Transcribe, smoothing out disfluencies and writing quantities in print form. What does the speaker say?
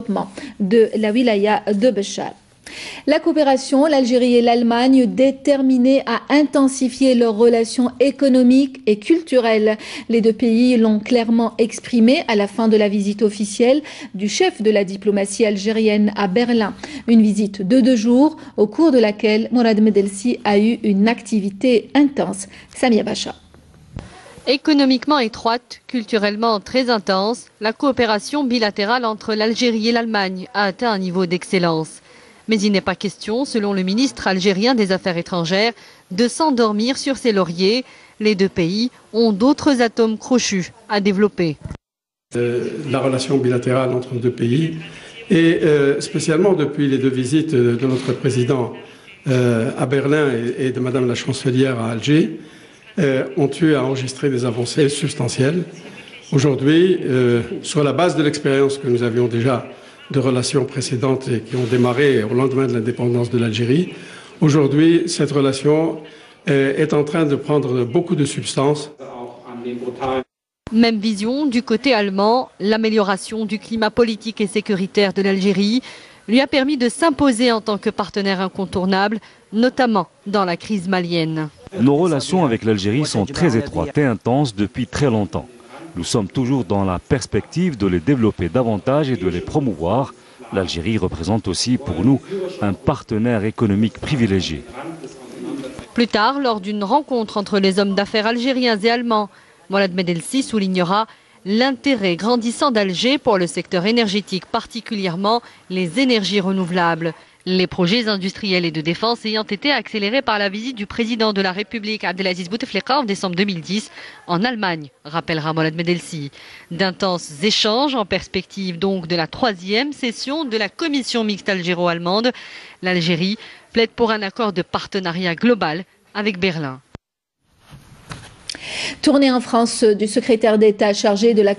développement de la wilaya de Béchar. La coopération, l'Algérie et l'Allemagne déterminées à intensifier leurs relations économiques et culturelles. Les deux pays l'ont clairement exprimé à la fin de la visite officielle du chef de la diplomatie algérienne à Berlin. Une visite de 2 jours au cours de laquelle Mourad Medelsi a eu une activité intense. Samia Bacha. Économiquement étroite, culturellement très intense, la coopération bilatérale entre l'Algérie et l'Allemagne a atteint un niveau d'excellence. Mais il n'est pas question, selon le ministre algérien des Affaires étrangères, de s'endormir sur ses lauriers. Les deux pays ont d'autres atomes crochus à développer. La relation bilatérale entre les deux pays, et spécialement depuis les 2 visites de notre président à Berlin et de Madame la chancelière à Alger, ont eu à enregistrer des avancées substantielles. Aujourd'hui, sur la base de l'expérience que nous avions déjà de relations précédentes et qui ont démarré au lendemain de l'indépendance de l'Algérie. Aujourd'hui, cette relation est en train de prendre beaucoup de substance. Même vision du côté allemand, l'amélioration du climat politique et sécuritaire de l'Algérie lui a permis de s'imposer en tant que partenaire incontournable, notamment dans la crise malienne. Nos relations avec l'Algérie sont très étroites et intenses depuis très longtemps. Nous sommes toujours dans la perspective de les développer davantage et de les promouvoir. L'Algérie représente aussi pour nous un partenaire économique privilégié. Plus tard, lors d'une rencontre entre les hommes d'affaires algériens et allemands, Mourad Medelsi soulignera l'intérêt grandissant d'Alger pour le secteur énergétique, particulièrement les énergies renouvelables. Les projets industriels et de défense ayant été accélérés par la visite du président de la République Abdelaziz Bouteflika en décembre 2010 en Allemagne, rappellera Mourad Medelsi. D'intenses échanges en perspective donc de la 3e session de la commission mixte algéro-allemande. L'Algérie plaide pour un accord de partenariat global avec Berlin. Tournée en France du secrétaire d'État chargé de la